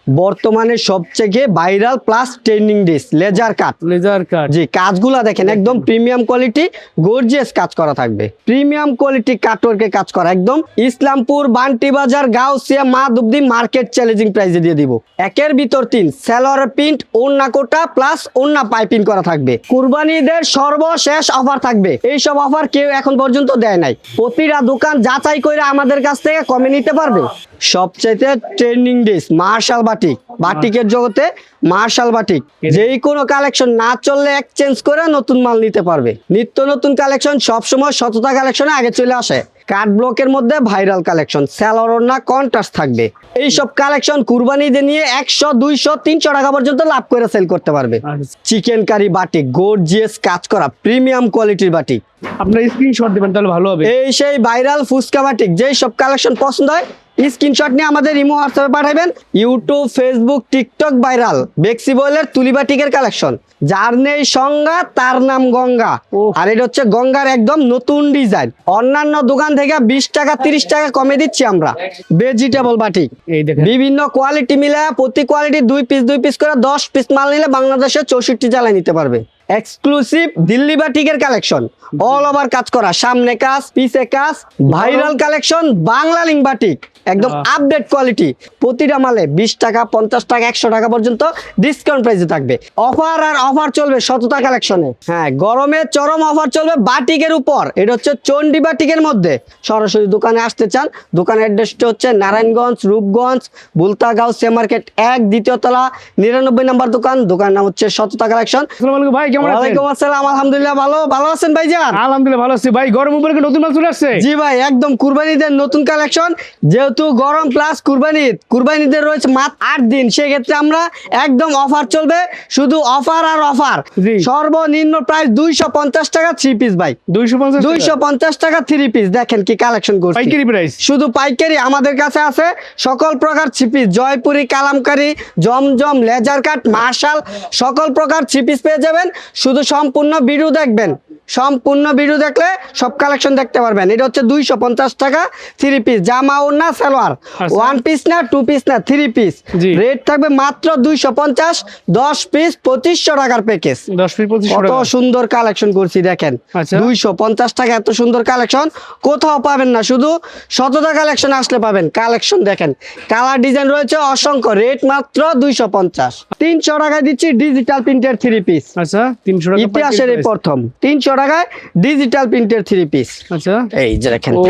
বর্তমানে সবচেয়ে viral plus trending dress laser cut. জি, কাজগুলা দেখেন একদম প্রিমিয়াম কোয়ালিটি, গর্জিয়াস কাজ করা থাকবে, প্রিমিয়াম কোয়ালিটি কাটওয়ার্কে কাজ করা, একদম ইসলামপুর বান্টি বাজার গাউসিয়া মাধবদী মার্কেট চ্যালেঞ্জিং প্রাইসে দিয়ে দিব। একের ভিতর 3 সালোয়ার প্রিন্ট, ওন্না কোটা প্লাস ওন্না পাইপিং করা থাকবে। কুরবানি ঈদের সর্বশেষ অফার থাকবে, এই সব অফার কেউ এখন পর্যন্ত দেয় নাই। প্রতিটা দোকান যাচাই করে আমাদের কাছ থেকে কমে নিতে পারবে। সবচেয়ে ট্রেন্ডিং ড্রেস মার্শাল বাটিক, বাটিকের জগতে মার্শাল বাটিক, যেই কোনো কালেকশন না চললে এক্সচেঞ্জ করে নতুন মাল নিতে পারবে। নিত্য নতুন কালেকশন সবসময় সততা কালেকশনে আগে চলে আসে। কাট ব্লকের মধ্যে ভাইরাল কালেকশন, সালোয়ার ওড়না কন্ট্রাস্ট থাকবে। এইসব কালেকশন কুরবানি ঈদে নিয়ে 100, 200, 300 টাকা পর্যন্ত লাভ করে সেল করতে পারবে। চিকেন কারি বাটিক, গর্জিয়াস কাজ করা প্রিমিয়াম কোয়ালিটির বাটিক। আপনারা স্ক্রিনশট দিবেন তাহলে ভালো হবে। এই সেই ভাইরাল ফুচকা বাটিক, যেই সব কালেকশন পছন্দ হয় স্ক্রিনশট নিয়ে আমাদের ইমো হোয়াটসঅ্যাপে পাঠাবেন। ইউটিউব, ফেসবুক, টিকটক ভাইরাল বেক্সি বয়েলের তুলি বাটিকের কালেকশন, যার নেই সংজ্ঞা তার নাম গঙ্গা। আর এটা হচ্ছে গঙ্গার একদম নতুন ডিজাইন, অন্যান্য দোকান থেকে 20 টাকা 30 টাকা কমে দিচ্ছি আমরা। ভেজিটেবল বাটিক, বিভিন্ন কোয়ালিটি মিলে প্রতি কোয়ালিটি 2 পিস করে 10 পিস মাল নিলে বাংলাদেশে 64 জেলায় নিতে পারবে। এক্সক্লুসিভ দিল্লি বাটিকের কালেকশন, অল ওভার কাজ করা, সামনে কাজ পিছে কাজ, viral collection Bangla link batik, একদম আপডেট কোয়ালিটি। প্রতিটা মালে 20 টাকা 50 টাকা 100 টাকা পর্যন্ত ডিসকাউন্ট প্রাইসে থাকবে। অফার আর অফার চলবে সততা কালেকশনে। হ্যাঁ, গরমে চরম অফার চলবে বাটিকের উপর। এটা হচ্ছে চন্ডী বাটিকের মধ্যে। সরাসরি দোকানে আসতে চান, দোকানের অ্যাড্রেসটা হচ্ছে নারায়ণগঞ্জ, রূপগঞ্জ, বুলতা গাউসিয়া মার্কেট 1, দ্বিতীয় তলা, 99 নম্বর দোকান। দোকানের নাম হচ্ছে সততা কালেকশন। আসসালামু আলাইকুম ভাই, কেমন আছেন? ওয়ালাইকুম আসসালাম, আলহামদুলিল্লাহ ভালো আছেন ভাইজান? আলহামদুলিল্লাহ ভালো আছি ভাই। গরম উপলক্ষে নতুন মাল চলে আসছে। জি ভাই, একদম কুরবানিদের নতুন কালেকশন। যেহেতু গরম প্লাস কুরবানিদের রয়েছে মাত্র 8 দিন, সেক্ষেত্রে আমরা একদম অফার চলবে, শুধু অফার আর অফার। সর্বনিম্ন প্রাইস 250 টাকা 3 পিস ভাই, 250 টাকা 3 পিস। দেখেন কি কালেকশন করছি, পাইকারি প্রাইস, শুধু পাইকারি। আমাদের কাছে আছে সকল প্রকার 3 পিস, জয়পুরি, কালামকারি, জমজম, লেজার কাট, মার্শাল, সকল প্রকার 3 পিস পেয়ে যাবেন। শুধু সম্পূর্ণ ভিডিও দেখবেন, সম্পূর্ণ ভিডিও দেখলে সব কালেকশন দেখতে পারবেন। এটা হচ্ছে 250 টাকা 3 পিস, জামা ওড়না সালোয়ার, 1 পিস না 2 পিস না 3 পিস। রেট থাকবে মাত্র 250, 10 পিস 2500 টাকার প্যাকেজ। 10 পিস 2500 কত টাকা। সুন্দর কালেকশন করছি দেখেন। 250 টাকা এত সুন্দর কালেকশন কোথাও পাবেন না, শুধু সততা কালেকশন আসলে পাবেন। কালেকশন দেখেন, কালার ডিজাইন রয়েছে অসংখ্য। রেট মাত্র 250, 300 টাকায় দিচ্ছি ডিজিটাল প্রিন্টের 3 পিস। আচ্ছা, 300 টাকা ইতিহাসের এই প্রথম 300 টাকায় ডিজিটাল প্রিন্টের 3 পিস। আচ্ছা, এই যে দেখেন, ও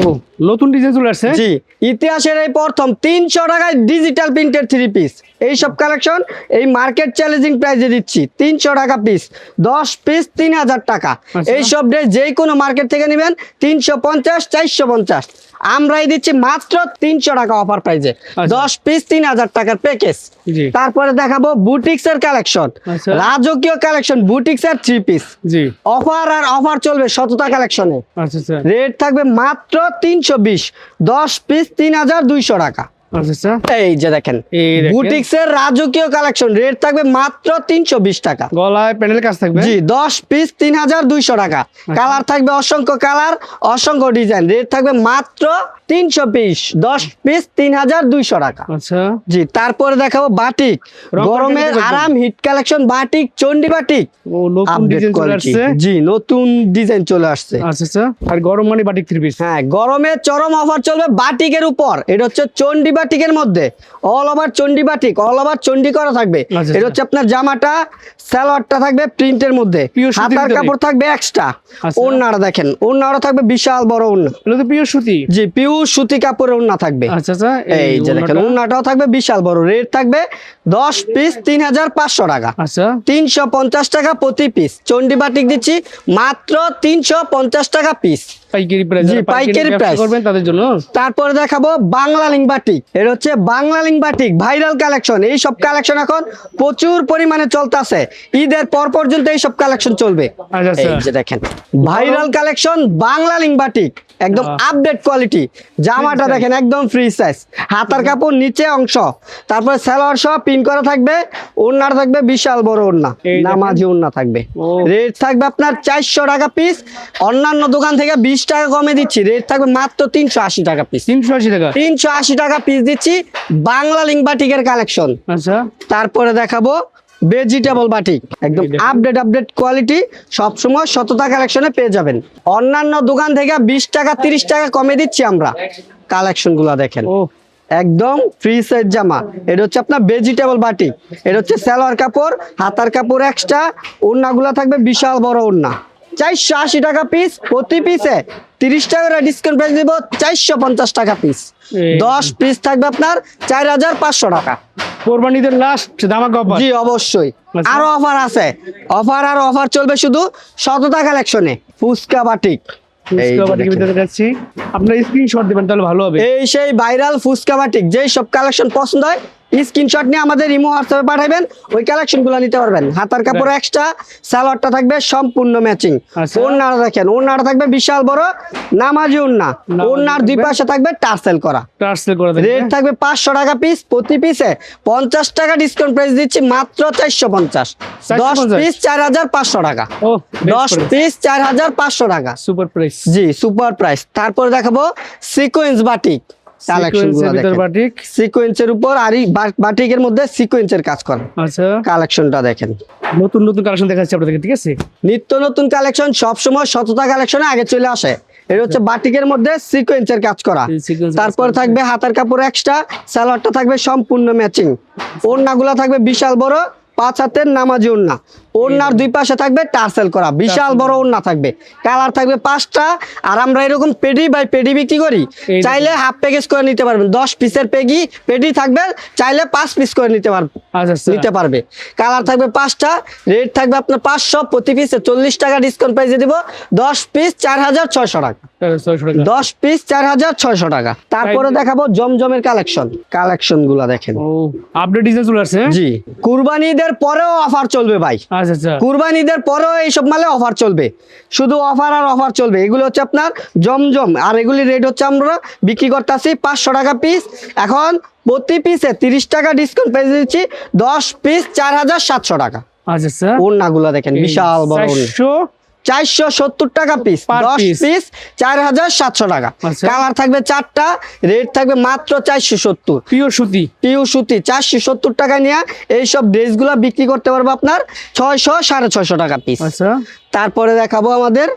নতুন ডিজাইন চলে আসছে। জি, ইতিহাসের এই প্রথম 300 টাকায় ডিজিটাল প্রিন্টের 3 পিস। এই সব কালেকশন এই মার্কেট চ্যালেঞ্জিং প্রাইসে দিচ্ছি 300 টাকা পিস, 10 পিস 3000 টাকা। এই সব ড্রেস যেই কোনো মার্কেট থেকে নেবেন 350, 450, আমরাই দিচ্ছি মাত্র 300 টাকা অফার প্রাইসে, 10 পিস 3000 টাকার প্যাকেজ। তারপরে দেখাবো বুটিক্স এর কালেকশন, রাজকীয় কালেকশন, বুটিক্স এর 3 পিস। অফার আর অফার চলবে সততা কালেকশনে। রেট থাকবে মাত্র 320, 10 পিস 3200 টাকা। এই যে দেখেন বুটিক্স এর রাজকীয় কালেকশন, রেট থাকবে মাত্র 320 টাকা। গলায় প্যানেল কাজ থাকবে। জি, 10 পিস 3200 টাকা। কালার থাকবে অসংখ্য কালার, অসংখ্য ডিজাইন। রেট থাকবে মাত্র 320, 10 পিস 3200 টাকা। আচ্ছা, জি, তারপরে দেখাবো বাটিক, গরমের আরাম hit collection, batik, Chandi batik. ও নতুন ডিজাইন চলে আসছে। জি, নতুন ডিজাইন চলে আসছে। আচ্ছা, আর গরম মানে বাটিক 3 পিস। হ্যাঁ, গরমে চরম অফার চলবে বাটিকের উপর। এটা হচ্ছে চন্ডী বাটিকের মধ্যে all over Chandi batik, all over Chandi করা থাকবে। এটা হচ্ছে আপনার জামাটা, সালোয়ারটা থাকবে প্রিন্টের মধ্যে, হাতার কাপড় থাকবে এক্সট্রা। ওড়নাটা দেখেন, ওড়নাটা থাকবে বিশাল বড় ওড়না, এটা তো পিওর সুতি। জি, পিওর সুতি কাপড়ের ওড়না থাকবে। আচ্ছা, এই যে দেখেন ওড়নাটাও থাকবে বিশাল বড়। রেট থাকবে 10 পিস 3500 টাকা। আচ্ছা, 350 টাকা প্রতি পিস। চন্ডী বাটিক দিচ্ছি মাত্র 350 টাকা পিস, পাইকারি প্রাইস। জি, পাইকারি প্রাইস করবেন তাদের জন্য। তারপরে দেখাবো বাংলা লিঙ্ক বাটিক। এটা হচ্ছে Bangla link batik viral collection. এই সব কালেকশন এখন প্রচুর পরিমাণে চলতেছে, ঈদের পর পর্যন্ত এই সব কালেকশন চলবে। এই যে দেখেন viral collection Bangla link batik, একদম আপডেট কোয়ালিটি। জামাটা দেখেন একদম ফ্রি সাইজ, হাতার কাপড় নিচে অংশ, তারপরে সালোয়ার সহ পিন করা থাকবে, ওড়নার থাকবে বিশাল বড় ওড়না, এই দেখেন। নামাজি ওড়না থাকবে। ও। রেট থাকবে আপনার 400 টাকা পিস, অন্যান্য দোকান থেকে 20 টাকা কমে দিচ্ছি, রেট থাকবে মাত্র 380 টাকা পিস। 380 টাকা। 380 টাকা পিস দিচ্ছি, বাংলা লিঙ্ক বাটিকের কালেকশন। আচ্ছা, তারপরে দেখাবো ভেজিটেবল বাটিক, একদম এই দেখুন। আপডেট কোয়ালিটি, সবসময় সততা কালেকশনে পেয়ে যাবেন। অন্যান্য দোকান থেকে 20 টাকা 30 টাকা কমে দিচ্ছি আমরা। কালেকশন গুলা দেখেন, ও একদম ফ্রি সাইজ জামা। এটা হচ্ছে আপনার ভেজিটেবল বাটিক, এটা হচ্ছে সালোয়ার কাপড়, হাতার কাপড় এক্সট্রা, ওড়নাগুলা থাকবে বিশাল বড় ওড়না। 480 টাকা পিস, প্রতি পিসে 30 টাকা করে ডিসকাউন্ট প্রাইস দিব, 450 টাকা পিস। এই 10 পিস থাকবে আপনার 4500 টাকা। কোরবানিদের লাস্ট ধামাকা অফার। জি অবশ্যই, আচ্ছা। আরো অফার আছে, অফার চলবে শুধু সততা কালেকশনে। ফুচকা বাটিক, এই যে বাটিকের দেখেন। ভিতরে যাচ্ছি, আপনার স্ক্রিনশট দিবেন তাহলে ভালো হবে। এই সেই ভাইরাল ফুচকা বাটিক, যেই সব কালেকশন পছন্দ হয় স্ক্রিনশট নিয়ে আমাদের ইমো হোয়াটসঅ্যাপে পাঠাবেন, ওই কালেকশন গুলো নিতে পারবেন। হাতার কাপড় এক্সট্রা, সালোয়ারটা থাকবে সম্পূর্ণ ম্যাচিং। আচ্ছা। ওড়নাটা দেখেন, ওড়নাটা থাকবে বিশাল বড় নামাজি ওড়না, ওড়নার দুই পাশে থাকবে টার্সেল করা। টার্সেল করে দেন। রেট থাকবে 500 টাকা পিস, প্রতি পিসে 50 টাকা ডিসকাউন্ট প্রাইস দিচ্ছি মাত্র 450। 10 পিস 4500 টাকা, ও 10 পিস 4500 টাকা। Super price. জি সুপার প্রাইস। তারপরে দেখাবো সিকোয়েন্স বাটিক কালেকশন গুলো ভিতর দেখেন। বাটিক। সিকোয়েন্সের উপর আর বাটিকের মধ্যে সিকোয়েন্সের কাজ করা আচ্ছা, কালেকশনটা দেখেন। নতুন নতুন কালেকশন দেখাচ্ছি আপনাদেরকে, ঠিক আছে? নিত্য নতুন কালেকশন সবসময় সততা কালেকশনে আগে চলে আসে। এটা হচ্ছে বাটিকের মধ্যে সিকোয়েন্সের কাজ করা। এই sequence এর তারপর কাজ করা। থাকবে হাতার কাপড় এক্সট্রা, সালোয়ারটা থাকবে সম্পূর্ণ ম্যাচিং, ওড়নাগুলো থাকবে বিশাল বড় 5 হাতের নামাজি ওড়না, ওড়নার দুই পাশে থাকবে টার্সেল করা, বিশাল বড় ওড়না থাকবে। কালার থাকবে 5টা, আর আমরা এরকম পেডি বাই পেডি বিক্রি করি। এই চাইলে হাফ প্যাকেজ করে নিতে পারবেন, 10 পিসের পেডি থাকবে, চাইলে 5 পিস করে নিতে পারবেন, আচ্ছা আচ্ছা। নিতে পারবে। কালার থাকবে 5টা, রেট থাকবে আপনার 500, প্রতি পিসে 40 টাকা ডিসকাউন্ট প্রাইসে দিব। 10 পিস 4600 টাকা, 600 টাকা। 10 পিস 4600 টাকা। তারপরে দেখাবো জমজমের কালেকশন গুলা দেখেন। ও আপডেট ডিজাইন চলে আসছে। জি কুরবানি ঈদের পরেও অফার চলবে ভাই, আচ্ছা আচ্ছা। কুরবানি ঈদের পরেও এইসব মালে অফার চলবে, শুধু অফার আর অফার চলবে। এগুলো হচ্ছে আপনার জমজম, আর এগুলি রেট হচ্ছে আমরা বিক্রি করতেছি 500 টাকা পিস। এখন প্রতি পিসে 30 টাকা ডিসকাউন্ট পেয়ে দিচ্ছি, 10 পিস 4700 টাকা। আচ্ছা আচ্ছা। ওড়নাগুলো দেখেন বিশাল বড় ওড়না, 470 টাকা পিস, Per 10 piece। পিস 4700 টাকা। আচ্ছা। কালার থাকবে 4টা, রেট থাকবে মাত্র 470। পিওর সুতি। পিউ সুতি 470 টাকা নিয়ে এইসব ড্রেসগুলো বিক্রি করতে পারবো আপনার 600 650 টাকা পিস। আচ্ছা, তারপরে দেখাবো আমাদের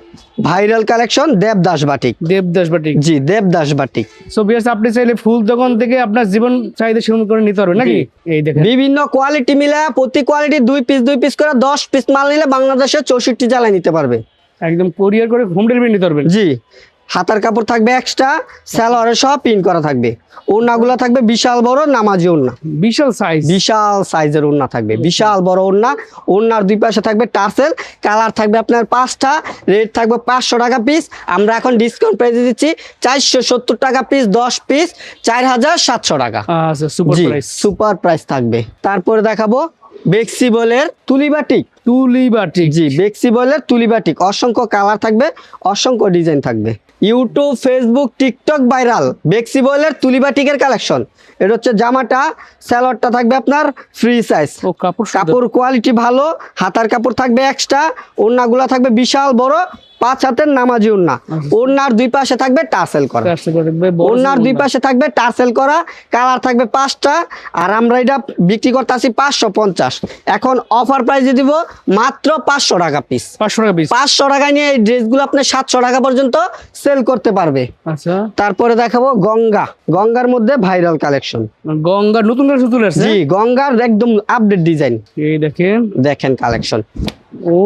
viral collection Devdas batik. Devdas batik. জি দেবদাস বাটিক, সো বিয়ার্স, আপনি চাইলে ফুল দোকান থেকে আপনার জীবন চাহিদা সেরকম করে নিতে পারবেন নাকি? এই দেখেন, বিভিন্ন কোয়ালিটি মিলে প্রতি কোয়ালিটি 2 পিস করে 10 পিস মাল নিলে বাংলাদেশের 64 জেলায় নিতে পারবে। একদম কোরিয়ার করে হোম ডেলিভারি নিতে পারবেন। জি হাতার কাপড় থাকবে এক্সট্রা, সালোয়ারে সব প্রিন্ট করা থাকবে, ওড়নাগুলো থাকবে বিশাল বড় নামাজি ওড়না, বিশাল সাইজ। বিশাল সাইজের ওড়না থাকবে, বিশাল বড় ওড়না, ওড়নার দুই পাশে থাকবে টার্সেল। কালার থাকবে আপনার 5টা, রেট থাকবে 500 টাকা পিস। আমরা এখন ডিসকাউন্ট প্রাইসে দিচ্ছি 470 টাকা পিস, 10 পিস 4700 টাকা। আচ্ছা, সুপার জি প্রাইস। সুপার প্রাইস থাকবে। তারপরে দেখাবো বেক্সিবলের তুলি বাটিক। তুলি বাটিক। জি বেক্সিবলের তুলি বাটিক, অসংখ্য কালার থাকবে, অসংখ্য ডিজাইন থাকবে। ইউটিউব ফেসবুক টিকটক ভাইরাল বেক্সিবলের তুলি বাটিকের কালেকশন। এটা হচ্ছে জামাটা, সালোয়ারটা থাকবে আপনার ফ্রি সাইজ, ও কাপড় সুন্দর। কাপড় কোয়ালিটি ভালো, হাতার কাপড় থাকবে এক্সট্রা, ওড়নাগুলো থাকবে বিশাল বড় 5 হাতের নামাজি ওড়না, ওড়নার দুই পাশে থাকবে টার্সেল করা, টার্সেল করে দেবে, বড় ওড়নার দুই ওড়না। পাশে থাকবে টার্সেল করা। কালার থাকবে 5টা, আর আমরা এটা বিক্রি করতেছি 550। এখন অফার প্রাইসে দিব মাত্র 500 টাকা পিস। 500 টাকা পিস। 500 টাকা নিয়ে এই ড্রেসগুলো আপনি 700 টাকা পর্যন্ত সেল করতে পারবে। আচ্ছা, তারপরে দেখাবো গঙ্গার মধ্যে ভাইরাল কালেকশন। গঙ্গা নতুন করে চলে আসছে। জি গঙ্গার একদম আপডেট ডিজাইন এই দেখেন, দেখেন কালেকশন। ও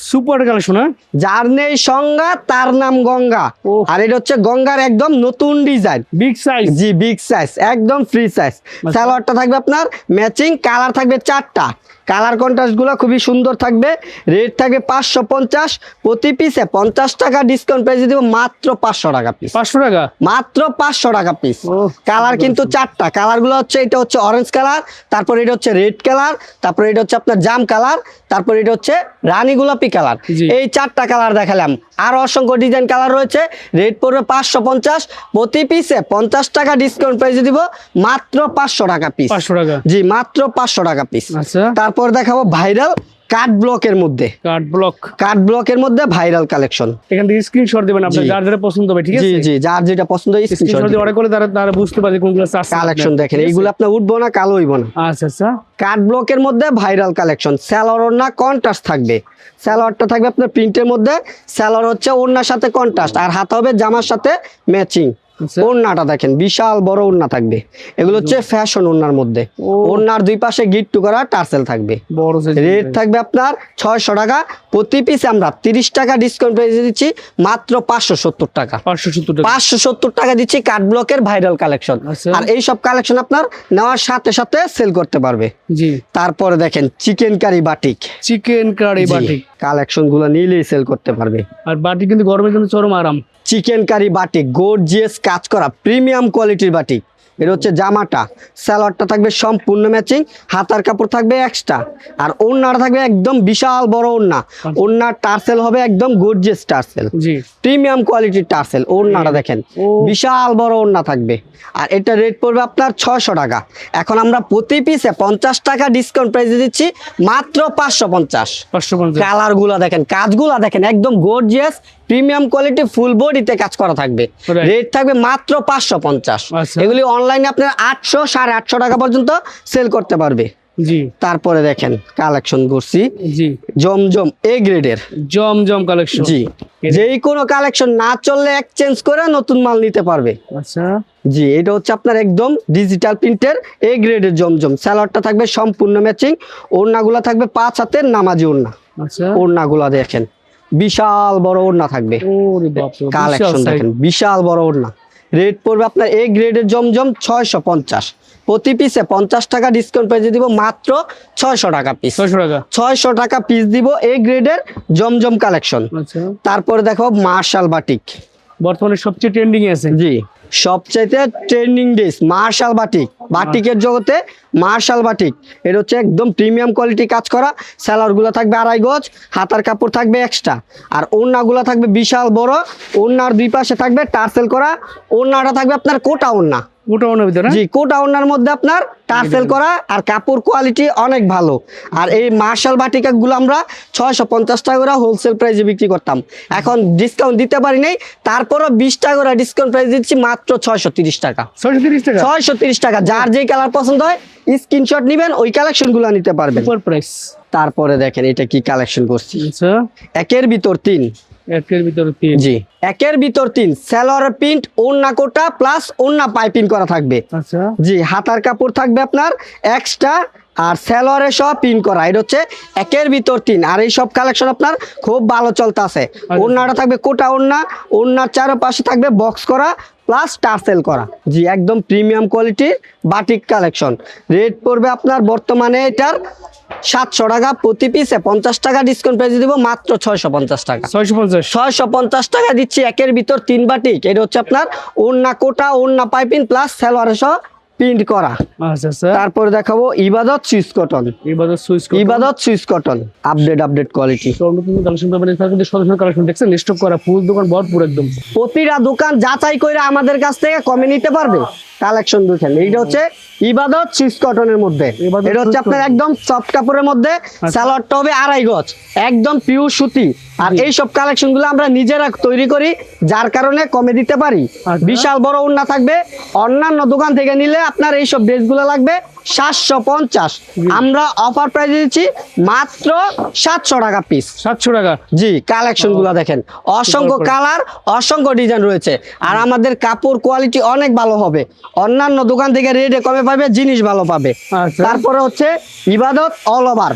সুপার কালেকশন। হ্যাঁ, যার নেই সংজ্ঞা তার নাম গঙ্গা। ওহ। আর এটা হচ্ছে গঙ্গার একদম নতুন ডিজাইন। Big size. জি বিগ সাইজ, একদম ফ্রি সাইজ। সালোয়ারটা থাকবে আপনার ম্যাচিং, কালার থাকবে 4টা, কালার কন্ট্রাস্ট গুলো খুবই সুন্দর থাকবে। রেট থাকবে 550, প্রতি পিসে 50 টাকা ডিসকাউন্ট প্রাইসে দিব মাত্র 500 টাকা পিস, 500 টাকা। মাত্র 500 টাকা পিস। ওহ, কালার কিন্তু 4টা, কালার গুলো হচ্ছে এটা হচ্ছে অরেঞ্জ কালার, তারপর এটা হচ্ছে রেড কালার, তারপর এটা হচ্ছে আপনার জাম কালার, তারপর এটা হচ্ছে রানী গোলাপি কালার। জি। এই 4টা কালার দেখালাম, আর অসংখ্য ডিজাইন কালার রয়েছে। রেট পড়বে 550, প্রতি পিসে 50 টাকা ডিসকাউন্ট প্রাইসে দিব, মাত্র 500 টাকা পিস। 500 টাকা। জি, মাত্র 500 টাকা পিস। আচ্ছা, তারপর দেখাবো ভাইরাল কাট ব্লকের মধ্যে, কাট ব্লক। কাট ব্লকের মধ্যে ভাইরাল কালেকশন। এখান থেকে স্ক্রিনশট দিবেন আপনার জি। যার যেটা পছন্দ হবে, ঠিক জি আছে? জি, যার যেটা পছন্দ স্ক্রিনশট দিয়ে অর্ডার করলে তারা বুঝতে পারবে কোনগুলো চাচ্ছে। কালেকশন দেখেন, এইগুলো আপনার উঠবো না, কালো হইব না। আচ্ছা আচ্ছা, কাট ব্লকের মধ্যে ভাইরাল কালেকশন। স্যালোয়ার ওড়না কন্ট্রাস্ট থাকবে, স্যালোয়ারটা থাকবে আপনার প্রিন্টের মধ্যে, স্যালোয়ার হচ্ছে ওড়নার সাথে কন্ট্রাস্ট, আর হাত হবে জামার সাথে ম্যাচিং। আচ্ছা। ওড়নাটা দেখেন বিশাল বড় ওড়না থাকবে, এগুলো হচ্ছে ফ্যাশন ওড়নার মধ্যে। ও। ওড়নার দুই পাশে গিট্টু করা টার্সেল থাকবে। বড় সাইজ। রেট থাকবে আপনার 600 টাকা, প্রতি পিসে আমরা 30 টাকা ডিসকাউন্ট প্রাইসে দিচ্ছি, মাত্র 570 টাকা। 570 টাকা। 570 টাকা দিচ্ছি কাট ব্লকের ভাইরাল কালেকশন। আচ্ছা। আর এই সব কালেকশন আপনার নেওয়ার সাথে সাথে সেল করতে পারবে। জি। তারপরে দেখেন chicken curry batik, chicken curry batik. Collection গুলো নিলেই সেল করতে পারবে। আর বাটিক কিন্তু গরমের জন্য চরম আরাম। চিকেন কারি বাটিক, গর্জিয়াস কাজ করা প্রিমিয়াম কোয়ালিটির বাটিক। এটা হচ্ছে জামাটা, সালোয়ারটা থাকবে সম্পূর্ণ ম্যাচিং, হাতার কাপড় থাকবে এক্সট্রা, আর ওড়নাটা থাকবে একদম বিশাল বড় ওড়না। ওড়নার টার্সেল হবে একদম গর্জিয়াস টার্সেল, জি। প্রিমিয়াম কোয়ালিটির টার্সেল। ওড়নাটা দেখেন ও। বিশাল বড় ওড়না থাকবে, আর এটা রেট পড়বে আপনার 600 টাকা। এখন আমরা প্রতি পিসে 50 টাকা ডিসকাউন্ট প্রাইসে দিচ্ছি, মাত্র 550। 550। কালার গুলা দেখেন, কাজগুলা দেখেন, একদম গর্জিয়াস প্রিমিয়াম কোয়ালিটি, ফুল বডিতে কাজ করা থাকবে। Right. রেট থাকবে মাত্র 550। আচ্ছা। এগুলি অনলাইনে আপনার 800 850 টাকা পর্যন্ত সেল করতে পারবে। জি তারপরে দেখেন কালেকশন করছি জি, জমজম এ গ্রেডের। জমজম কালেকশন। জি, যেই কোনো কালেকশন না চললে এক্সচেঞ্জ করে নতুন মাল নিতে পারবে। আচ্ছা, জি, এটা হচ্ছে আপনার একদম ডিজিটাল প্রিন্টের এ গ্রেডের জমজম। স্যালোয়ারটা থাকবে সম্পূর্ণ ম্যাচিং, ওড়নাগুলা থাকবে 5 হাতের নামাজি ওড়না। আচ্ছা। ওড়নাগুলা দেখেন বিশাল বড় ওড়না থাকবে। ওরে বাপ রে, কালেকশন বিশাল দেখেন size। বিশাল বড় ওড়না। রেট পড়বে আপনার এ গ্রেডের জমজম 650, প্রতি পিসে 50 টাকা ডিসকাউন্ট পেয়ে দিব, মাত্র 600 টাকা পিস। 600 টাকা। 600 টাকা পিস দিব এ গ্রেডের জমজম কালেকশন। আচ্ছা, তারপরে দেখো মার্শাল বাটিক। বর্তমানে সবচেয়ে ট্রেন্ডিং এ আছে। জি, সবচাইতে ট্রেন্ডিং ড্রেস মার্শাল বাটিক। বাটিকের জগতে মার্শাল বাটিক, এটা হচ্ছে একদম প্রিমিয়াম কোয়ালিটি কাজ করা। স্যালোয়ারগুলো থাকবে 2.5 গজ, হাতার কাপড় থাকবে এক্সট্রা, আর ওড়নাগুলো থাকবে বিশাল বড়। ওড়নার দুই পাশে থাকবে টার্সেল করা। ওড়নাটা থাকবে আপনার কোটা ওড়না। ওটা ওনার ভিতরে। জি, কোটা ওড়নার মধ্যে আপনার টার্সেল করা, আর কাপড় কোয়ালিটি অনেক ভালো। আর এই মার্শাল বাটিকাগুলো আমরা 650 টাকা করে হোলসেল প্রাইসে বিক্রি করতাম, এখন ডিসকাউন্ট দিতে পারি নাই, তারপরও 20 টাকা করে ডিসকাউন্ট প্রাইস দিচ্ছি, মাত্র 630 টাকা। 630 টাকা। 630 টাকা, যার যেই কালার পছন্দ হয় স্ক্রিনশট নিবেন, ওই কালেকশনগুলো নিতে পারবেন। Super price. তারপরে দেখেন এটা কি কালেকশন করছি, আচ্ছা, একের ভিতর 3। এর ভিতরে 3। জি, একের ভিতর 3, সালোয়ার প্রিন্ট, ওড়না কোটা প্লাস ওড়না পাইপিং করা থাকবে। আচ্ছা, জি, হাতার কাপড় থাকবে আপনার এক্সট্রা, আর সালোয়ারে সব পিন করা। এটা হচ্ছে একের ভিতর 3। আর এই সব কালেকশন আপনার খুব ভালো চলতে আছে। ওড়নাটা থাকবে কোটা ওড়না, ওড়নার চারপাশে থাকবে বক্স করা প্লাস টার্সেল করা। জি, একদম প্রিমিয়াম কোয়ালিটির বাটিক কালেকশন। রেট পড়বে আপনার বর্তমানে এটার 700 টাকা, প্রতি পিসে 50 টাকা ডিসকাউন্ট পেয়ে দিব, মাত্র 650 টাকা। 650। 650 টাকা দিচ্ছি একের ভিতর 3 বাটিক। এটা হচ্ছে আপনার ওড়না কোটা, ওড়না পাইপিং প্লাস সালোয়ারে সহ প্রিন্ট করা। আচ্ছা আচ্ছা, তারপরে দেখাবো ইবাদত সুইস কটন। এবারে সুইচ ইবাদত সুইস কটন আপডেট কোয়ালিটি। নতুন কালেকশন পাবেন। এছাড়া কিন্তু সরাসরি কালেকশন দেখছেন, স্টক করা ফুল দোকান ভরপুর একদম। প্রতিটা দোকান যাচাই করে আমাদের কাছ থেকে কমে নিতে পারবে। কালেকশন দেখেন, এইটা হচ্ছে ইবাদত সুইস কটনের মধ্যে। ইবাদত এটা হচ্ছে সুইস আপনার কটন। একদম সফট কাপড়ের মধ্যে, সালোয়ারটা হবে 2.5 গজ, একদম পিওর সুতি। আর এই সব কালেকশন গুলো আমরা নিজেরা তৈরি করি, যার কারণে কমে দিতে পারি। আচ্ছা। বিশাল বড় ওড়না থাকবে। অন্যান্য দোকান থেকে নিলে আপনার এই সব ড্রেসগুলো লাগবে 750, আমরা অফার প্রাইসে দিচ্ছি মাত্র 700 টাকা পিস। 700 টাকা। জি, কালেকশন গুলো দেখেন, অসংখ্য কালার, অসংখ্য ডিজাইন রয়েছে। আর আমাদের কাপড় কোয়ালিটি অনেক ভালো হবে, অন্যান্য দোকান থেকে রেটে কমে পাবে, জিনিস ভালো পাবে। আচ্ছা। তারপরে হচ্ছে ইবাদত অল ওভার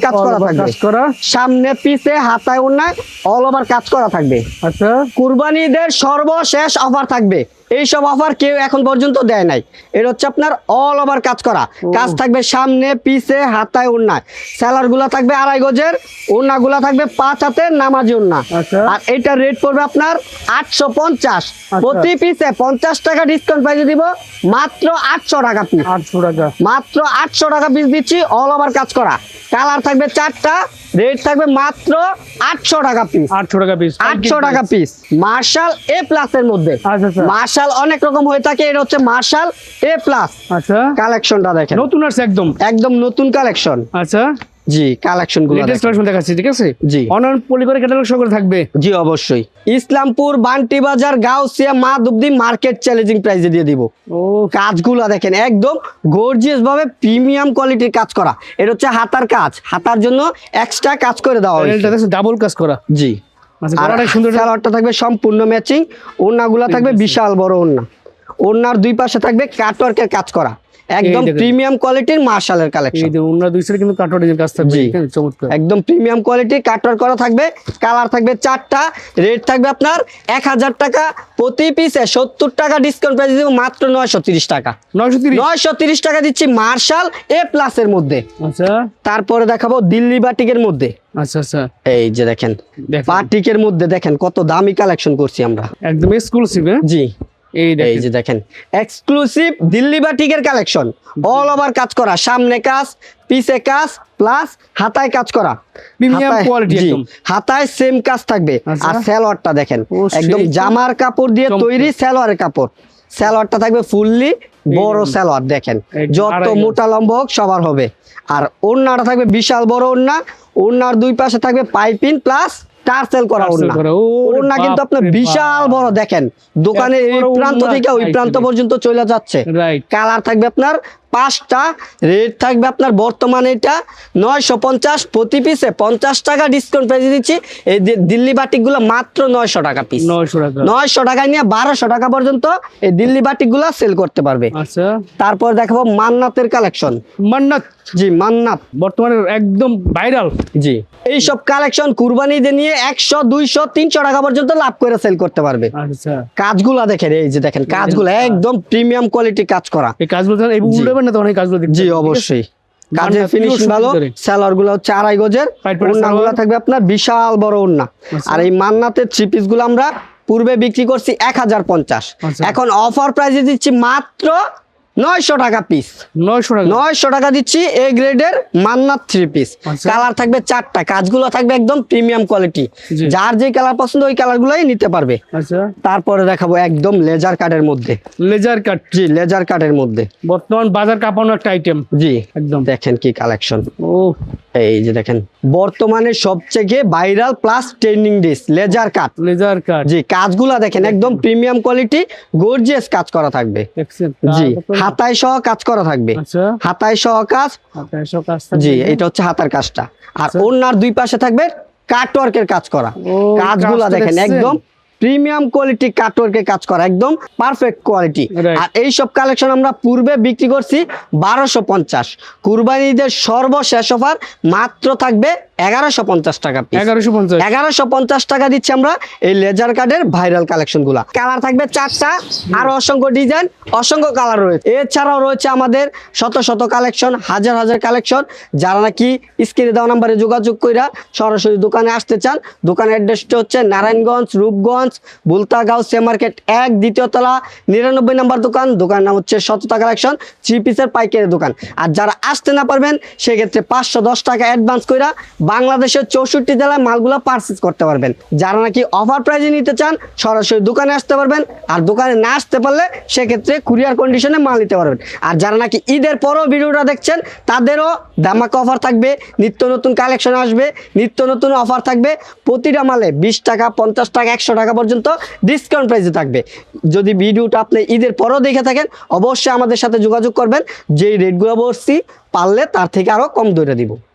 কাজ করা থাকবে, কাজ করা। সামনে পিছে হাতায় ওড়নায় অল ওভার কাজ করা থাকবে। আচ্ছা, কুরবানি ঈদের সর্বশেষ অফার থাকবে, এইসব অফার কেউ এখন পর্যন্ত দেয় নাই। এটা হচ্ছে আপনার অল ওভার কাজ করা, কাজ থাকবে সামনে পিছে হাতায় ওড়নায়। স্যালার গুলা থাকবে 2.5 গজের, ওড়না গুলা থাকবে 5 হাতের নামাজি ওড়না। আচ্ছা। আর এটা রেট পড়বে আপনার 850, প্রতি পিসে 50 টাকা ডিসকাউন্ট প্রাইসে দিব, মাত্র 800 টাকা পিস। 800 টাকা। মাত্র 800 টাকা পিস দিচ্ছি, অল ওভার কাজ করা। কালার থাকবে 4টা, রেট থাকবে মাত্র 800 টাকা পিস। 800 টাকা পিস। 800 টাকা পিস। মার্শাল এ প্লাস এর মধ্যে। আচ্ছা আচ্ছা মার্শাল অনেক রকম হয়ে থাকে, এটা হচ্ছে মার্শাল এ প্লাস। আচ্ছা কালেকশনটা দেখেন, নতুন আসছে একদম। একদম নতুন কালেকশন। আচ্ছা জি, কালেকশন গুলো লেটেস্ট কালেকশন দেখাচ্ছি, ঠিক আছে? জি অনলাইন পলি করে ক্যাটালগ সহ করে থাকবে। জি অবশ্যই। ইসলামপুর, বান্টি বাজার, গাউসিয়া, মাধবদী মার্কেট চ্যালেঞ্জিং প্রাইসে দিয়ে দিব। ও কাজগুলো দেখেন একদম গর্জিয়াস ভাবে প্রিমিয়াম কোয়ালিটির কাজ করা। এটা হচ্ছে হাতার কাজ, হাতার জন্য এক্সট্রা কাজ করে দেওয়া হয়েছে। এটা দেখো ডাবল কাজ করা। জি, আচ্ছা আর গলাটা সুন্দর। সালোয়ারটা থাকবে সম্পূর্ণ ম্যাচিং, ওড়নাগুলো থাকবে বিশাল বড় ওড়না। ওড়নার দুই পাশে থাকবে কাটওয়ার্কের কাজ করা, একদম দেখেন। প্রিমিয়াম কোয়ালিটির মার্শালের এই কালেকশন। যে ওনার দুই সাইডে কিন্তু কাটওয়ার্ড ডিজাইন কাজ থাকবে, জি। ঠিক আছে? চমৎকার। একদম প্রিমিয়াম কোয়ালিটির কাটওয়ার্ক করা থাকবে। কালার থাকবে 4টা, রেট থাকবে আপনার 1000 টাকা প্রতি পিসে। 70 টাকা ডিসকাউন্ট প্রাইস দিব মাত্র 930 টাকা। 930। 930 টাকা দিচ্ছি মার্শাল এ প্লাস এর মধ্যে। আচ্ছা তারপরে দেখাবো দিল্লি বাটিকের মধ্যে। আচ্ছা আচ্ছা এই যে দেখেন দেখেন। বাটিকের মধ্যে দেখেন কত দামি কালেকশন করছি আমরা। একদম এক্সক্লুসিভ। জি, এই এই দেখেন। যে দেখেন এক্সক্লুসিভ দিল্লি বাটিকের কালেকশন, অল ওভার কাজ করা, সামনে কাজ, পিছে কাজ, প্লাস হাতায় কাজ করা। প্রিমিয়াম হাতায়- কোয়ালিটি জি, একদম। হাতায় সেম কাজ থাকবে। আচ্ছা। আর সালোয়ারটা দেখেন ও, একদম সেই তো জামার কাপড় দিয়ে চমৎকার। তৈরি সালোয়ারের কাপড়। সালোয়ারটা থাকবে ফুললি বড় একদম। সালোয়ার দেখেন, একদম যত আড়াই গজ। মোটা লম্বা হোক সবার হবে। আর ওড়নাটা থাকবে বিশাল বড় ওড়না, ওড়নার দুই পাশে থাকবে পাইপিং প্লাস টার্সেল করা টার্সেল ওড়না। করা। ওরে ওড়না কিন্তু আপনার বাপরে বিশাল বাপ। বড় দেখেন, দোকানের এত এই বড় প্রান্ত ওড়না থেকে ওই চাইছে প্রান্ত রে। পর্যন্ত চলে যাচ্ছে। রাইট। কালার থাকবে আপনার 5টা, রেট থাকবে আপনার বর্তমানে এটা 950 প্রতি পিসে। 50 টাকা ডিসকাউন্ট প্রাইসে দিচ্ছি এই দিল্লি বাটিকগুলো মাত্র 900 টাকা পিস। 900 টাকা। 900 টাকায় নিয়ে 1200 টাকা পর্যন্ত এই দিল্লি বাটিকগুলো সেল করতে পারবে। আচ্ছা তারপর দেখাবো মান্নাতের কালেকশন। মান্নাত জি, মান্নাত। বর্তমানে একদম ভাইরাল। জি, এই সব কালেকশন কুরবানিতে নিয়ে 100 200 300 টাকা পর্যন্ত লাভ করে সেল করতে পারবে। আচ্ছা কাজগুলো দেখেন, এই যে দেখেন কাজগুলো একদম প্রিমিয়াম কোয়ালিটি কাজ করা। এই কাজগুলো এই জি। উল্টাবেন না তো অনেক কাজগুলো দেখতে জি পাবেন, ঠিক আছে? অবশ্যই, কাজের মান্নাত ফিনিশিং pure ভালো। সুন্দর। সালোয়ার গুলো হচ্ছে 2.5 গজের, Tight pant ওড়নাগুলো সালোয়ার। থাকবে আপনার বিশাল বড় ওড়না। আচ্ছা। আর এই মান্নাতের থ্রি পিস গুলো আমরা পূর্বে বিক্রি করছি 1050, আচ্ছা। এখন অফার প্রাইসে দিচ্ছি মাত্র 900 টাকা পিস। 900 টাকা। 900 টাকা দিচ্ছি এ গ্রেডের মান্নাত থ্রি পিস। আচ্ছা। কালার থাকবে 4টা, কাজগুলো থাকবে একদম প্রিমিয়াম কোয়ালিটি। জি। যার যে কালার পছন্দ ওই কালার গুলোই নিতে পারবে। আচ্ছা তারপরে দেখাবো একদম লেজার কাটের মধ্যে। লেজার কাট জি, লেজার কাটের মধ্যে। বর্তমান বাজার কাঁপানো একটা আইটেম জি, একদম। দেখেন কি কালেকশন। ও এই যে দেখেন বর্তমানে সবচেয়ে ভাইরাল প্লাস ট্রেন্ডিং ডিস লেজার কাট। Laser cut. জি, কাজগুলা দেখেন একদম প্রিমিয়াম কোয়ালিটি, গর্জিয়াস কাজ করা থাকবে। দেখছেন? জি, তারপর- হাতায় সহ কাজ করা থাকবে। আচ্ছা হাতায় সহ কাজ। আপনার সব কাজ জি, থাকবে। এটা হচ্ছে হাতার কাজটা। আর আচ্ছা। ওড়নার দুই পাশে থাকবে কাটওয়ার্কের কাজ করা। ও, কাজগুলা কাজটা দেখেন দেখছেন? একদম প্রিমিয়াম কোয়ালিটি কাটওয়ার্কের কাজ করা, একদম পারফেক্ট কোয়ালিটি। Right. আর এই সব কালেকশন আমরা পূর্বে বিক্রি করছি 1250। কুরবানি ঈদের সর্বশেষ অফার মাত্র থাকবে 1150 টাকা পিস। 1150। 1150 টাকা দিচ্ছি আমরা এই লেজার কার্ডের ভাইরাল কালেকশন গুলা। কালার থাকবে 4টা, আর অসংখ্য ডিজাইন, অসংখ্য কালার রয়েছে। এছাড়াও রয়েছে আমাদের শত শত কালেকশন, হাজার হাজার কালেকশন। যারা নাকি স্ক্রিনে দেওয়া নাম্বারে যোগাযোগ কইরা সরাসরি দোকানে আসতে চান, দোকানের অ্যাড্রেসটা হচ্ছে নারায়ণগঞ্জ, রূপগঞ্জ, বুলতা গাউসিয়া মার্কেট 1, দ্বিতীয় তলা, 99 নাম্বার দোকান। দোকানের নাম হচ্ছে সততা কালেকশন, থ্রি পিসের পাইকারি দোকান। আর যারা আসতে না পারবেন সেক্ষেত্রে 510 টাকা অ্যাডভান্স কইরা বাংলাদেশের 64 জেলায় মালগুলো পারচেজ করতে পারবেন। যারা নাকি অফার প্রাইজে নিতে চান সরাসরি দোকানে আসতে পারবেন, আর দোকানে না আসতে পারলে সেক্ষেত্রে কুরিয়ার কন্ডিশনে মাল নিতে পারবেন। আর যারা নাকি ঈদের পরও ভিডিওটা দেখছেন তাদেরও ধামাকা অফার থাকবে, নিত্য নতুন কালেকশন আসবে, নিত্য নতুন অফার থাকবে। প্রতিটা মালে 20 টাকা, 50 টাকা, 100 টাকা পর্যন্ত ডিসকাউন্ট প্রাইসে থাকবে। যদি ভিডিওটা আপনি ঈদের পরও দেখে থাকেন অবশ্যই আমাদের সাথে যোগাযোগ করবেন, যেই রেটগুলো বলছি পারলে তার থেকে আরও কম দরে দিব।